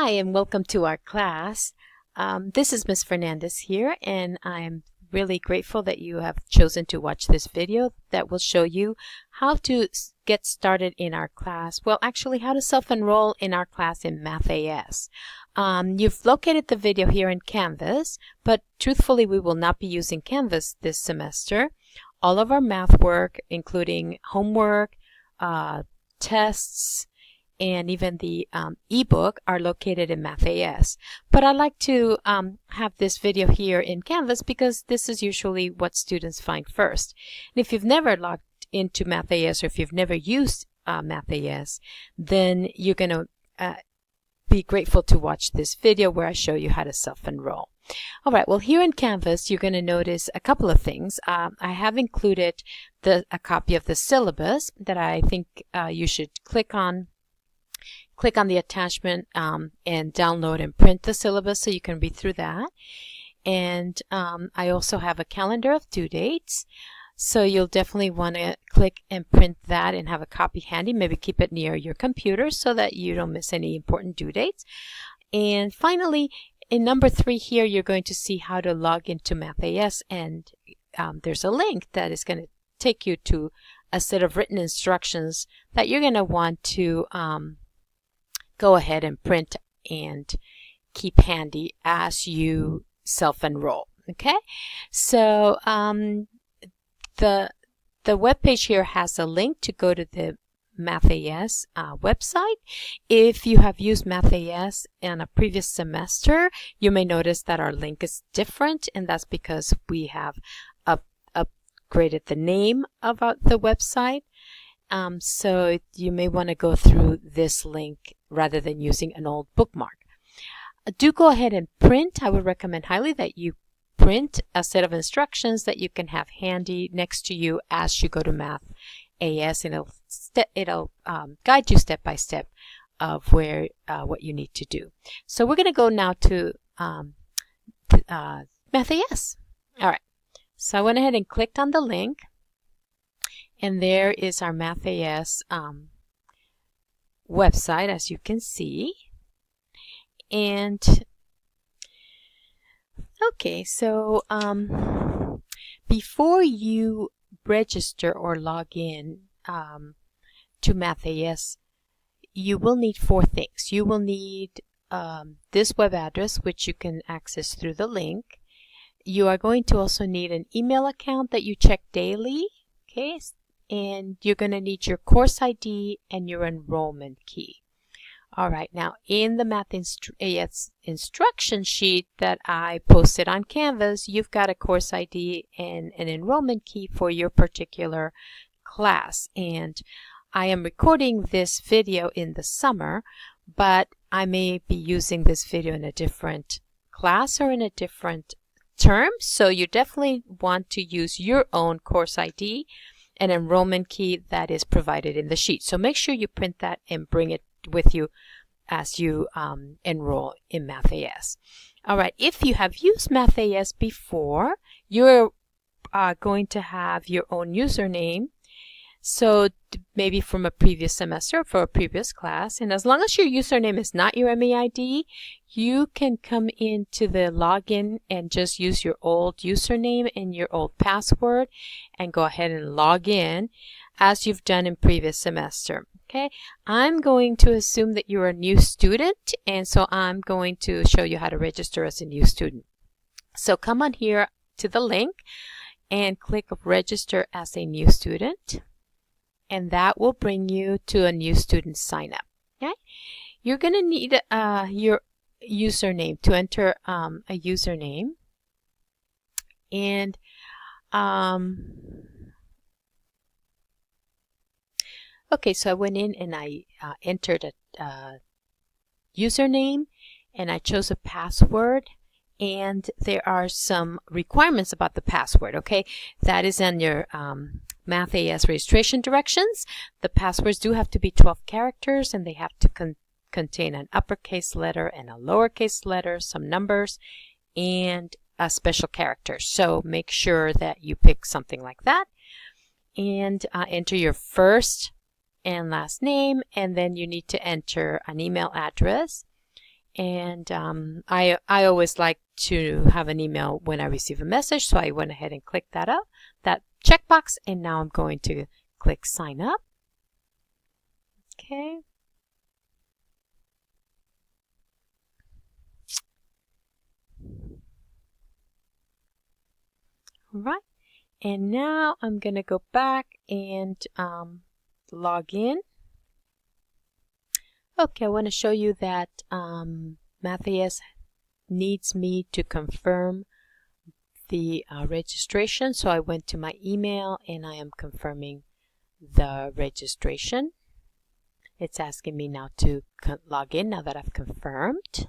Hi, and welcome to our class. This is Ms. Fernandez here, and I'm really grateful that you have chosen to watch this video that will show you how to get started in our class. Well, actually, how to self-enroll in our class in MathAS. You've located the video here in Canvas, but truthfully, we will not be using Canvas this semester. All of our math work, including homework, tests, and even the ebook are located in MathAS. But I like to have this video here in Canvas because this is usually what students find first. And if you've never logged into MathAS or if you've never used MathAS, then you're going to be grateful to watch this video where I show you how to self-enroll. All right, well, here in Canvas, you're going to notice a couple of things. I have included a copy of the syllabus that I think you should click on the attachment and download and print the syllabus so you can read through that. And I also have a calendar of due dates. So you'll definitely want to click and print that and have a copy handy. Maybe keep it near your computer so that you don't miss any important due dates. And finally, in number 3 here, you're going to see how to log into MathAS. And there's a link that is going to take you to a set of written instructions that you're going to want to go ahead and print and keep handy as you self-enroll. Okay, so the web page here has a link to go to the MathAS website. If you have used MathAS in a previous semester, you may notice that our link is different, and that's because we have upgraded the name of the website. So you may want to go through this link rather than using an old bookmark. Do go ahead and print. I would recommend highly that you print a set of instructions that you can have handy next to you as you go to MathAS, and it'll guide you step by step of what you need to do. So we're going to go now to MathAS. All right. So I went ahead and clicked on the link. And there is our MathAS website, as you can see. And okay, so before you register or log in to MathAS, you will need 4 things. You will need this web address, which you can access through the link. You are going to also need an email account that you check daily. Okay. And you're going to need your course ID and your enrollment key. All right, now in the MathAS instruction sheet that I posted on Canvas, you've got a course ID and an enrollment key for your particular class. And I am recording this video in the summer, but I may be using this video in a different class or in a different term. So you definitely want to use your own course ID an enrollment key that is provided in the sheet. So make sure you print that and bring it with you as you enroll in MathAS. All right, if you have used MathAS before, you're going to have your own username. So maybe from a previous semester or for a previous class. And as long as your username is not your MAID, you can come into the login and just use your old username and your old password and go ahead and log in as you've done in previous semester. Okay, I'm going to assume that you're a new student, and so I'm going to show you how to register as a new student. So come on here to the link and click Register as a new student. And that will bring you to a new student sign up. Okay, you're going to need your username to enter a username. And okay, so I went in and I entered a username and I chose a password. And there are some requirements about the password. Okay, that is in your MathAS registration directions. The passwords do have to be 12 characters and they have to contain an uppercase letter and a lowercase letter, some numbers, and a special character. So make sure that you pick something like that and enter your first and last name, and then you need to enter an email address And I always like to have an email when I receive a message, so I went ahead and clicked that checkbox, and now I'm going to click sign up. Okay. All right. And now I'm going to go back and log in. Okay, I want to show you that MathAS needs me to confirm the registration. So I went to my email and I am confirming the registration. It's asking me now to log in now that I've confirmed.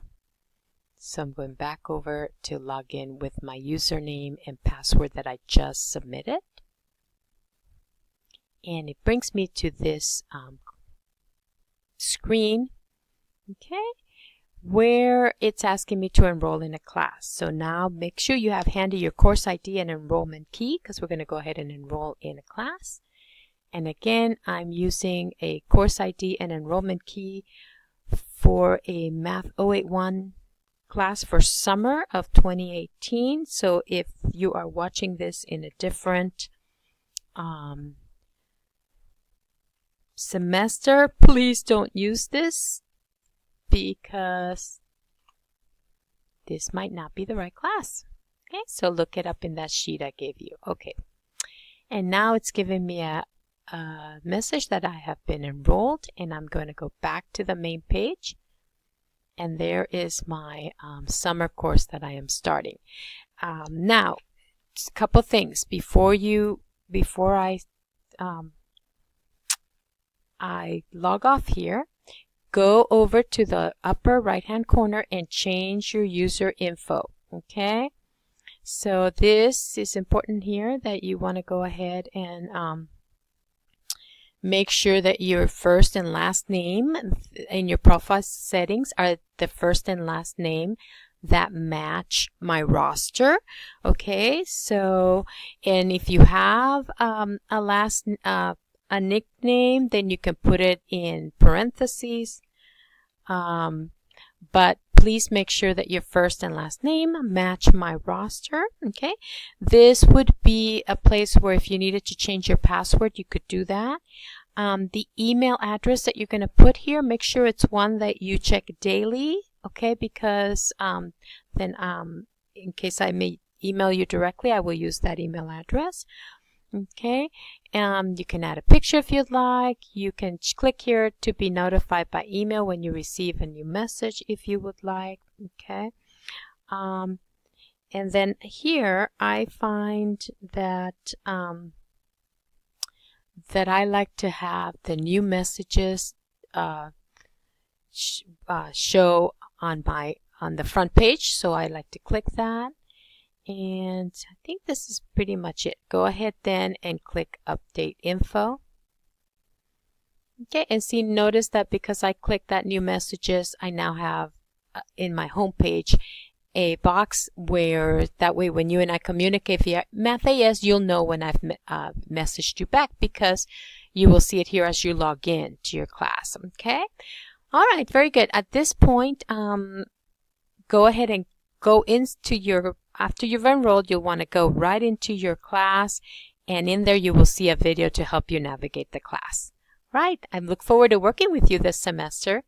So I'm going back over to log in with my username and password that I just submitted. And it brings me to this screen, okay, where it's asking me to enroll in a class. So now make sure you have handy your course ID and enrollment key, because we're going to go ahead and enroll in a class. And again, I'm using a course ID and enrollment key for a Math 081 class for summer of 2018. So if you are watching this in a different semester, please don't use this, because this might not be the right class. Okay, so look it up in that sheet I gave you. Okay, and now it's giving me a message that I have been enrolled, and I'm going to go back to the main page, and there is my summer course that I am starting. Now, a couple things before I log off here. Go over to the upper right hand corner and change your user info. Okay, so this is important here, that you want to go ahead and make sure that your first and last name in your profile settings are the first and last name that match my roster. Okay, so, and if you have a nickname, then you can put it in parentheses, but please make sure that your first and last name match my roster. Okay, this would be a place where if you needed to change your password, you could do that. The email address that you're going to put here, make sure it's one that you check daily, okay, because then in case I may email you directly, I will use that email address. Okay, you can add a picture if you'd like. You can click here to be notified by email when you receive a new message if you would like. Okay, and then here I find that that I like to have the new messages show on the front page, so I like to click that. And I think this is pretty much it. Go ahead then and click Update Info. Okay, and see, notice that because I clicked that new messages, I now have in my home page a box where that way when you and I communicate via MathAS, you'll know when I've messaged you back, because you will see it here as you log in to your class. Okay, all right, very good. At this point, go ahead and go into your, after you've enrolled, you'll want to go right into your class, and in there you will see a video to help you navigate the class. Right, I look forward to working with you this semester.